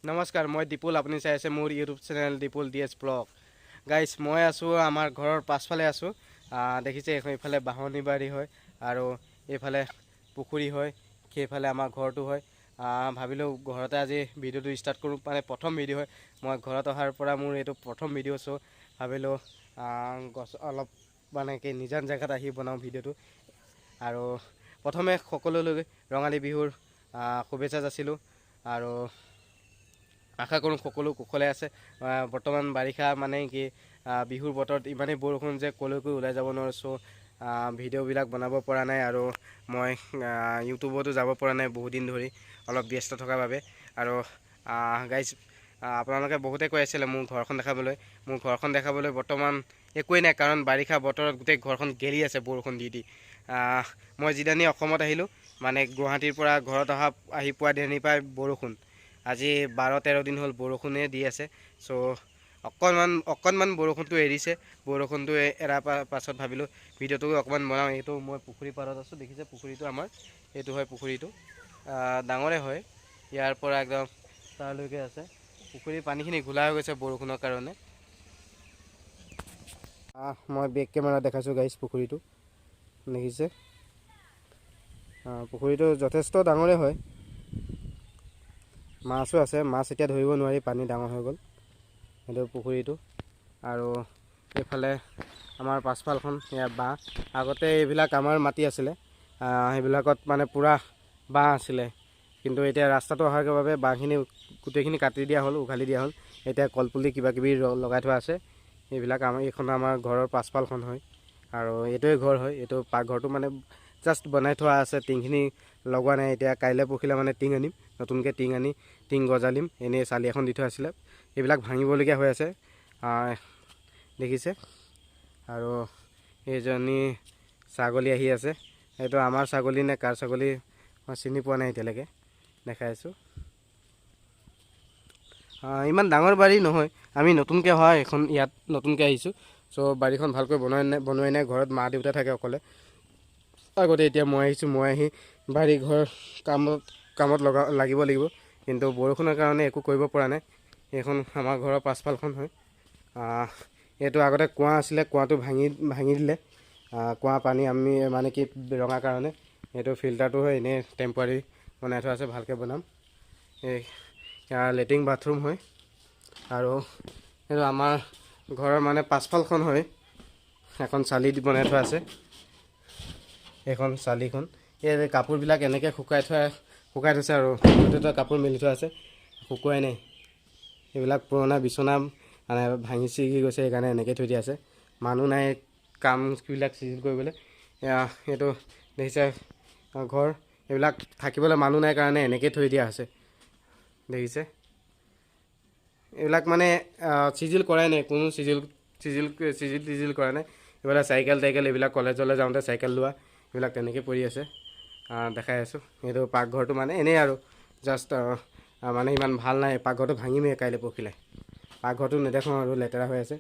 নমস্কাৰ, মই দীপুল। আপুনি চাই আছে মোৰ YouTube channel Dipul DS blog. Guys, মই আছোঁ আমাৰ ঘৰৰ পাছফালে আছোঁ। দেখিছে এইফালে বাঁহনি বাৰী হয় আৰু এইফালে পুখুৰী হয়, সেইফালে আমাৰ ঘৰটো হয়। ভাবিলোঁ ঘৰতে আজি ভিডিঅ'টো ষ্টাৰ্ট কৰোঁ, মানে প্ৰথম ভিডিঅ' হয়। মই ঘৰত অহাৰ পৰা মোৰ এইটো প্ৰথম ভিডিঅ' চ' ভাবিলোঁ গছ অলপ মানে কি নিজান জেগাত আহি বনাওঁ ভিডিঅ'টো। আৰু প্ৰথমে সকলোলৈ ৰঙালী বিহুৰ শুভেচ্ছা যাচিলোঁ আৰু আশা কৰোঁ সকলো কুশলে আছে। বৰ্তমান বাৰিষা মানে কি বিহুৰ বতৰত ইমানেই বৰষুণ যে ক'লৈকো ওলাই যাব নোৱাৰোঁ। চ' ভিডিঅ'বিলাক বনাব পৰা নাই আৰু মই ইউটিউবতো যাব পৰা নাই বহুত দিন ধৰি, অলপ ব্যস্ত থকাৰ বাবে। আৰু গাইজ, আপোনালোকে বহুতে কৈ আছিলে মোৰ ঘৰখন দেখাবলৈ। মোৰ ঘৰখন দেখাবলৈ বৰ্তমান একোৱেই নাই, কাৰণ বাৰিষা বতৰত গোটেই ঘৰখন গেলি আছে বৰষুণ দি দি। মই যিদিনাখনি অসমত আহিলোঁ, মানে গুৱাহাটীৰ পৰা ঘৰত আহি পোৱা দিনাখনিৰ পৰাই বৰষুণ। আজি 12-13 দিন হ'ল বৰষুণে দি আছে। চ' অকণমান বৰষুণটো এৰিছে। বৰষুণটো এৰাৰ পাছত ভাবিলোঁ ভিডিঅ'টো অকণমান বনাওঁ। এইটো মই পুখুৰী পাৰত আছোঁ, দেখিছে পুখুৰীটো আমাৰ, এইটো হয় পুখুৰীটো। ডাঙৰে হয়, ইয়াৰ পৰা একদম তালৈকে আছে। পুখুৰীৰ পানীখিনি ঘোলা হৈ গৈছে বৰষুণৰ কাৰণে। মই বেক কেমেৰা দেখাইছোঁ গাইজ, পুখুৰীটো দেখিছে। পুখুৰীটো যথেষ্ট ডাঙৰে হয়, মাছো আছে। মাছ এতিয়া ধৰিব নোৱাৰি, পানী ডাঙৰ হৈ গ'ল। সেইটো পুখুৰীটো। আৰু এইফালে আমাৰ পাছফালখন, ইয়াৰ বাঁহ। আগতে এইবিলাক আমাৰ মাটি আছিলে, সেইবিলাকত মানে পূৰা বাঁহ আছিলে। কিন্তু এতিয়া ৰাস্তাটো অহাৰ বাবে বাঁহখিনি গোটেইখিনি কাটি দিয়া হ'ল, উঘালি দিয়া হ'ল। এতিয়া কলপুলি কিবাকিবি লগাই থোৱা আছে। এইখন আমাৰ ঘৰৰ পাছফালখন হয় আৰু এইটোৱে ঘৰ হয়। এইটো পাকঘৰটো মানে জাষ্ট বনাই থোৱা আছে, টিংখিনি লগোৱা নাই। এতিয়া কাইলৈ পৰহিলৈ মানে টিং আনিম, নতুনকৈ টিং গজালিম। এনেই চালি এখন দি থোৱা আছিলে, এইবিলাক ভাঙিবলগীয়া হৈ আছে, দেখিছে। আৰু এইজনী ছাগলী আহি আছে। এইটো আমাৰ ছাগলী নে কাৰ ছাগলী মই চিনি পোৱা নাই এতিয়ালৈকে, দেখাই আছোঁ। ইমান ডাঙৰ বাৰী নহয়, আমি নতুনকৈ হয় এখন ইয়াত নতুনকৈ আহিছোঁ। চ' বাৰীখন ভালকৈ বনোৱাই নাই। ঘৰত মা দেউতা থাকে অকলে আগতে, এতিয়া মই আহিছোঁ। মই আহি বাৰী ঘৰ কামত লাগিব লাগিব, কিন্তু বৰষুণৰ কাৰণে একো কৰিব পৰা নাই। এইখন আমাৰ ঘৰৰ পাছফালখন হয়। এইটো আগতে কুঁৱা আছিলে, কুঁৱাটো ভাঙি দিলে। কুঁৱা পানী আমি মানে কি ৰঙা কাৰণে এইটো ফিল্টাৰটো হয়, এনেই টেম্পৰাৰী বনাই থোৱা আছে, ভালকৈ বনাম। ইয়াৰ লেট্ৰিন বাথৰুম হয়। আৰু এইটো আমাৰ ঘৰৰ মানে পাছফালখন হয়। এখন চালি বনাই থোৱা আছে, এইখন চালিখন। এই কাপোৰবিলাক এনেকৈ শুকাই থৈছে আৰু য'তে কাপোৰ মেলি থোৱা আছে, শুকুৱাই নাই। এইবিলাক পুৰণা বিচনা মানে ভাঙি ছিগি গৈছে, সেইকাৰণে এনেকৈ থৈ দিয়া আছে। মানুহ নাই কামবিলাক চিজিল কৰিবলৈ। এইটো দেখিছে ঘৰ, এইবিলাক থাকিবলৈ মানুহ নাই কাৰণে এনেকৈ থৈ দিয়া আছে, দেখিছে। এইবিলাক মানে চিজিল কৰাই নাই, কোনো চিজিল কৰা নাই। এইবিলাক চাইকেল এইবিলাক কলেজলৈ যাওঁতে চাইকেল লোৱা, এইবিলাক তেনেকৈ পৰি আছে, দেখাই আছোঁ। এইটো পাকঘৰটো মানে এনেই আৰু জাষ্ট মানে ইমান ভাল নাই। পাকঘৰটো ভাঙিমেই কাইলৈ পৰহিলৈ। পাকঘৰটো নেদেখাওঁ আৰু লেতেৰা হৈ আছে।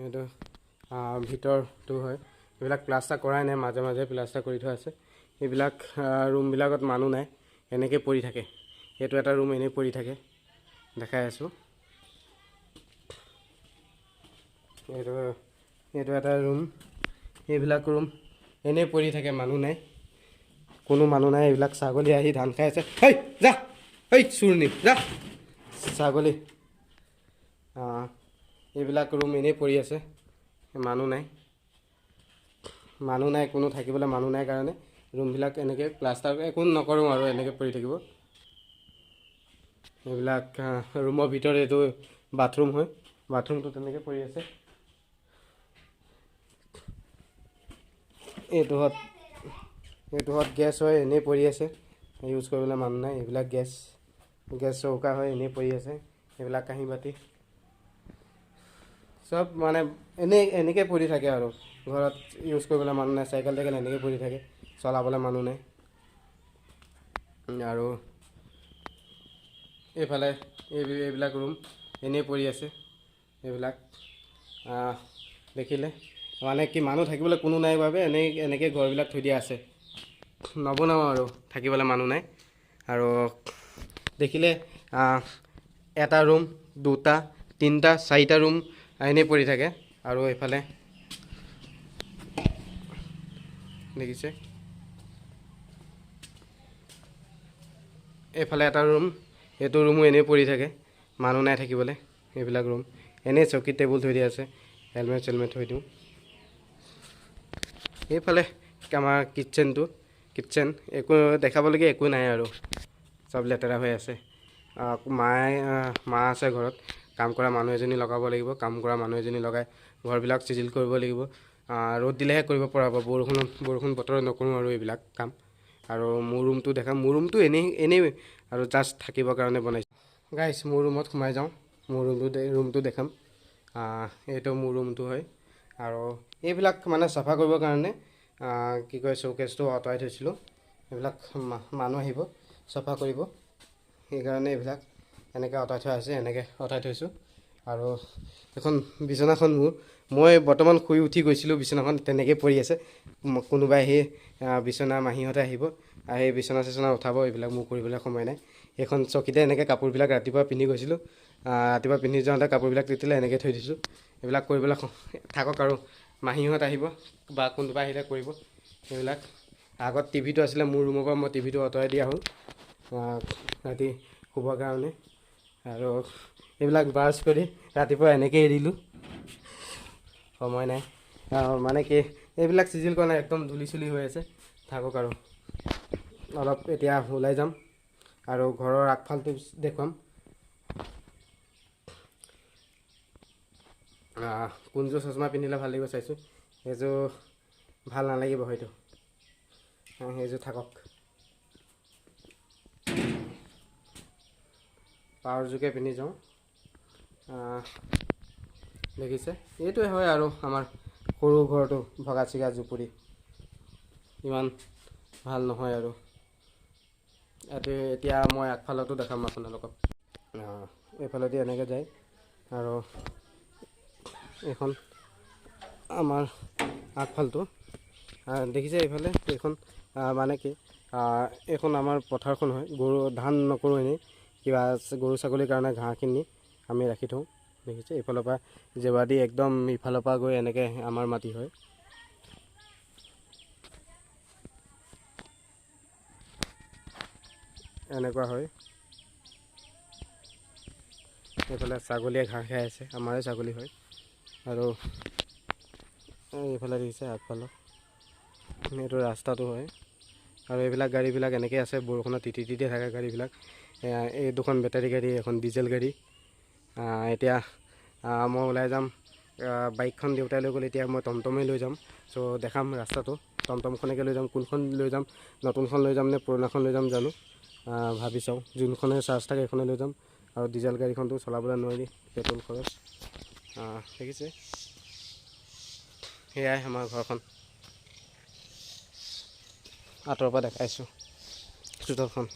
এইটো ভিতৰটো হয়। এইবিলাক প্লাষ্টাৰ কৰাই নাই, মাজে মাজে প্লাষ্টাৰ কৰি থোৱা আছে। এইবিলাক ৰুমবিলাকত মানুহ নাই, এনেকৈ পৰি থাকে। এইটো এটা ৰুম এনেই পৰি থাকে, দেখাই আছোঁ। এইটো এটা ৰুম, এইবিলাক ৰুম এনেই পৰি থাকে, মানুহ নাই, কোনো মানুহ নাই। এইবিলাক ছাগলী আহি ধান খাই আছে। যা চুৰণি যা, ছাগলী। এইবিলাক ৰুম এনেই পৰি আছে, মানুহ নাই, কোনো থাকিবলৈ মানুহ নাই কাৰণে ৰুমবিলাক এনেকৈ প্লাষ্টাৰ একো নকৰোঁ আৰু এনেকৈ পৰি থাকিব। এইবিলাক ৰুমৰ ভিতৰত এইটো বাথৰুম হয়, বাথৰুমটো তেনেকৈ পৰি আছে। এইটো হত গেছ হয়, এনেই পৰি আছে, ইউজ কৰিবলৈ মানুহ নাই। এইবিলাক গেছ চৌকা হয়, এনেই পৰি আছে। এইবিলাক কাঁহী বাতি চব মানে এনেকৈ পৰি থাকে আৰু ঘৰত ইউজ কৰিবলৈ মানুহ নাই। চাইকেল এনেকৈ পৰি থাকে, চলাবলৈ মানুহ নাই। আৰু এইফালে এইবিলাক ৰুম এনেই পৰি আছে। এইবিলাক দেখিলে মানে কি মানুহ থাকিবলৈ কোনো নাই বাবে এনেকৈ ঘৰবিলাক থৈ দিয়া আছে। নবনাওঁ আৰু থাকিবলৈ মানুহ নাই। আৰু দেখিলে এটা ৰুম, দুটা, তিনিটা, চাৰিটা ৰুম এনেই পৰি থাকে। আৰু এইফালে দেখিছে, এইফালে এটা ৰুম, এইটো ৰুমো এনেই পৰি থাকে, মানুহ নাই থাকিবলৈ। এইবিলাক ৰুম এনেই চকী টেবুল থৈ দিয়া আছে, হেলমেট চেলমেট থৈ দিওঁ। এইফালে আমাৰ কিটচেন একো দেখাবলগীয়া একো নাই আৰু চব লেতেৰা হৈ আছে। মা আছে ঘৰত, কাম কৰা মানুহ এজনী লগাব লাগিব। কাম কৰা মানুহ এজনী লগাই ঘৰবিলাক চিজিল কৰিব লাগিব। ৰ'দ দিলেহে কৰিব পৰা হ'ব, বৰষুণ বতৰত নকৰোঁ আৰু এইবিলাক কাম। আৰু মোৰ ৰুমটো দেখাম, মোৰ ৰুমটো এনেই আৰু জাষ্ট থাকিবৰ কাৰণে বনাইছোঁ। গাইছ, মোৰ ৰুমত সোমাই যাওঁ, মোৰ ৰুমটো দেখাম। এইটো মোৰ ৰুমটো হয়। আৰু এইবিলাক মানে চাফা কৰিবৰ কাৰণে কি কয়, শ্ব'কেছটো আঁতৰাই থৈছিলোঁ। এইবিলাক মানুহ আহিব চাফা কৰিব, সেইকাৰণে এইবিলাক এনেকৈ আঁতৰাই থোৱা আছে, এনেকৈ আঁতৰাই থৈছোঁ। আৰু এখন বিচনাখন মই বৰ্তমান শুই উঠি গৈছিলোঁ, বিচনাখন তেনেকৈ পৰি আছে। কোনোবাই আহি বিচনা মাহীহঁতে আহিব, আহি বিচনা চিচনা উঠাব, এইবিলাক মোৰ কৰিবলৈ সময় নাই। এইখন চকীতে এনেকৈ কাপোৰবিলাক ৰাতিপুৱা পিন্ধি গৈছিলোঁ, ৰাতিপুৱা পিন্ধি যাওঁতে কাপোৰবিলাক তিতিলে এনেকৈ থৈ দিছোঁ। এইবিলাক কৰিবলৈ থাকক আৰু মাহীহঁত আহিব বা কোনোবা আহিলে কৰিব এইবিলাক। আগত টিভিটো আছিলে মোৰ ৰুমৰ পৰা, মই টিভিটো আঁতৰাই দিয়া হ'ল ৰাতি শুবৰ কাৰণে। আৰু এইবিলাক ব্ৰাছ কৰি ৰাতিপুৱা এনেকৈ এৰিলোঁ, সময় নাই। মানে কি, এইবিলাক চিজিল কৰা নাই, একদম ধূলি চুলি হৈ আছে। থাকক আৰু অলপ এতিয়া ওলাই যাম আৰু ঘৰৰ আগফালটো দেখুৱাম। কোনযোৰ চশমা পিন্ধিলে ভাল লাগিব চাইছোঁ, সেইযোৰ ভাল নালাগিব হয়তো, সেইযোৰ থাকক। পাৱাৰযোৰকে পিন্ধি যাওঁ। দেখিছে, এইটোৱে হয় আৰু আমাৰ সৰু ঘৰটো, ভগা চিগা জুপুৰি, ইমান ভাল নহয় আৰু। এতিয়া মই আগফালতো দেখাম আপোনালোকক। এইফালেদি এনেকৈ যায় আৰু এইখন আমাৰ আগফালটো দেখিছে। এইফালে এইখন মানে কি, এইখন আমাৰ পথাৰখন হয়। ধান নকৰোঁ, এনেই কিবা গৰু ছাগলীৰ কাৰণে ঘাঁহখিনি আমি ৰাখি থওঁ। দেখিছে, এইফালৰ পৰা জেৱা দি একদম ইফালৰ পৰা গৈ এনেকৈ আমাৰ মাটি হয়। এনেকুৱা হয়। এইফালে ছাগলীয়ে ঘাঁহ খাই আছে, আমাৰে ছাগলী হয়। আৰু এইফালে দেখিছে আগফালৰ এইটো ৰাস্তাটো হয়। আৰু এইবিলাক গাড়ীবিলাক এনেকৈ আছে, বৰষুণত তিতি তিতি থাকে গাড়ীবিলাক। এই দুখন বেটাৰী গাড়ী, এখন ডিজেল গাড়ী। এতিয়া মই ওলাই যাম, বাইকখন দেউতাই লৈ গ'ল, এতিয়া মই টমটমেই লৈ যাম। চ' দেখাম ৰাস্তাটো, টমটমখনকে লৈ যাম। কোনখন লৈ যাম, নতুনখন লৈ যাম নে পুৰণাখন লৈ যাম জানো, ভাবি চাওঁ। যোনখনে চাৰ্জ থাকে সেইখনে লৈ যাম। আৰু ডিজেল গাড়ীখনটো চলাবলৈ নোৱাৰি, পেট্ৰল খৰচ। দেখিছে, সেয়াই আমাৰ ঘৰখন, আঁতৰৰ পৰা দেখাইছোঁ চোতালখন।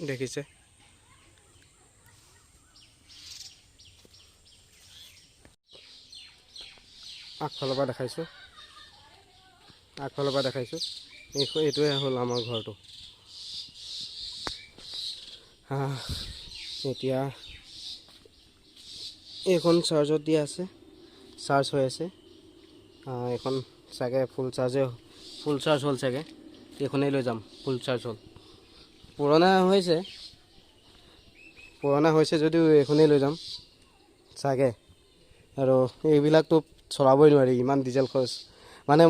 দেখিছে, আগফালৰ পৰা দেখাইছোঁ, এইটোৱে হ'ল আমাৰ ঘৰটো। এতিয়া এইখন চাৰ্জত দিয়া আছে, চাৰ্জ হৈ আছে। এইখন চাগে ফুল চাৰ্জ হ'ল চাগে, এইখনেই লৈ যাম, ফুল চাৰ্জ হ'ল। পুৰণা হৈছে যদিও এইখনেই লৈ যাম চাগে। আৰু এইবিলাকতো চলাবই নোৱাৰি, ইমান ডিজেল খৰচ। মানে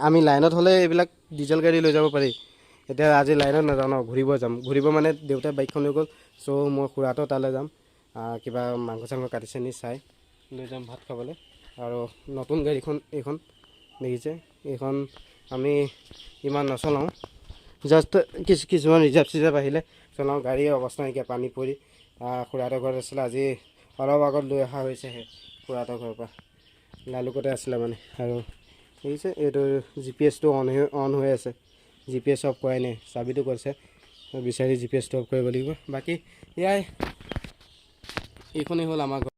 আমি লাইনত হ'লে এইবিলাক ডিজেল গাড়ী লৈ যাব পাৰি। এতিয়া আজি লাইনত নাযাওঁ ন, ঘূৰিব মানে দেউতাই বাইকখন লৈ গ'ল। চ' মই খুৰাহঁতৰ তালৈ যাম, কিবা মাংস চাংস কাটিছে নি চাই লৈ যাম ভাত খাবলৈ। আৰু নতুন গাড়ীখন এইখন দেখিছে, এইখন আমি ইমান নচলাওঁ, জাষ্ট কিছুমান ৰিজাৰ্ভ আহিলে চলাওঁ। গাড়ীৰ অৱস্থা নাইকিয়া, পানী পৰি। খুৰাহঁতৰ ঘৰত আছিলে, আজি অলপ আগত লৈ অহা হৈছেহে খুৰাহঁতৰ ঘৰৰ পৰা, লালুকতে আছিলে মানে। আৰু দেখিছে, এইটো GPS টো অন হৈ আছে, GPS অফ কৰাই নাই, চাবিটো কৈছে বিচাৰি GPS টো অফ কৰিব লাগিব। বাকী এয়াই, এইখনেই হ'ল আমাৰ ঘৰ।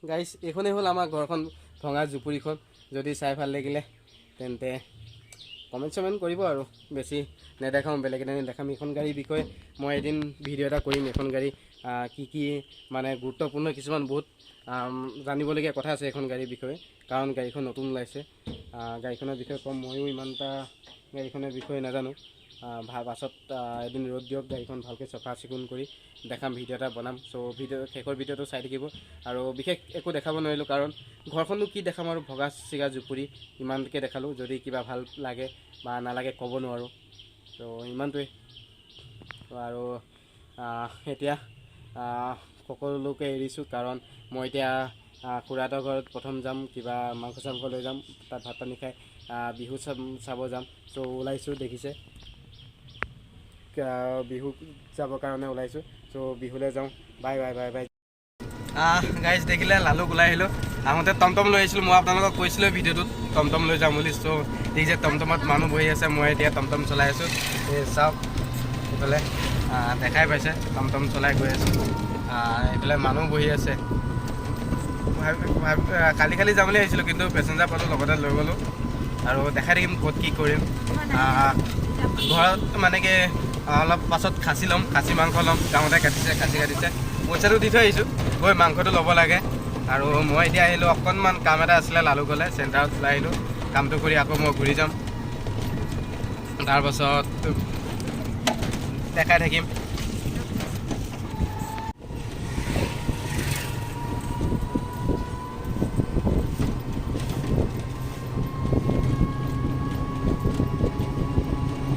গাইছ, এইখনেই হ'ল আমাৰ ঘৰখন, ভঙা জুপুৰিখন। যদি চাই ভাল লাগিলে তেন্তে কমেণ্ট চমেণ্ট কৰিব আৰু বেছি নেদেখাওঁ, বেলেগ এদিন নেদেখাম। এইখন গাড়ীৰ বিষয়ে মই এদিন ভিডিঅ' এটা কৰিম। এইখন গাড়ী কি মানে গুৰুত্বপূৰ্ণ কিছুমান বহুত জানিবলগীয়া কথা আছে এইখন গাড়ীৰ বিষয়ে, কাৰণ গাড়ীখন নতুন ওলাইছে। গাড়ীখনৰ বিষয়ে ক'ম, ময়ো ইমান এটা গাড়ীখনৰ বিষয়ে নাজানো। পাছত এদিন ৰ'দ দিয়ক, গাড়ীখন ভালকৈ চফা চিকুণ কৰি দেখাম, ভিডিঅ' এটা বনাম। চ' শেষৰ ভিডিঅ'টো চাই থাকিব। আৰু বিশেষ একো দেখাব নোৱাৰিলোঁ, কাৰণ ঘৰখনো কি দেখাম আৰু ভগা চিগা জুপুৰি ইমানকৈ দেখালোঁ। যদি কিবা ভাল লাগে বা নালাগে ক'ব নোৱাৰোঁ। ত' ইমানটোৱেই। আৰু এতিয়া সকলোকে এৰিছোঁ, কাৰণ মই এতিয়া খুৰাহঁতৰ ঘৰত প্ৰথম যাম, কিবা মাংস চাংস লৈ যাম, তাত ভাত পানী খাই বিহু চাব যাম। চ' ওলাইছোঁ, দেখিছে বিহু যাবৰ কাৰণে ওলাইছোঁ। চ' বিহুলৈ যাওঁ। Bye bye bye bye. Guys দেখিলে লালুক ওলাই আহিলোঁ। আহোঁতে টমটম লৈ আহিছিলোঁ, মই আপোনালোকক কৈছিলোঁ ভিডিঅ'টোত টমটম লৈ যাম বুলি। চ' দেখিছে টমটমত মানুহ বহি আছে, মই এতিয়া টমটম চলাই আছোঁ। এই চাওক এইফালে দেখাই পাইছে, টমটম চলাই গৈ আছোঁ। এইফালে মানুহ বহি আছে। কালি যাম বুলি আহিছিলোঁ, কিন্তু পেচেঞ্জাৰ পালোঁ, লগতে লৈ গ'লোঁ। আৰু দেখাই থাকিম ক'ত কি কৰিম। ঘৰত মানে কি অলপ পাছত খাচী ল'ম, খাচী মাংস ল'ম। গাঁৱতে খাচী কাটিছে, পইচাটো দি থৈ আহিছোঁ, গৈ মাংসটো ল'ব লাগে। আৰু মই এতিয়া আহিলোঁ, অকণমান কাম এটা আছিলে লালুকলৈ, চেণ্টাৰত ওলাই আহিলোঁ। কামটো কৰি আকৌ মই ঘূৰি যাম। তাৰপাছত দেখাই থাকিম।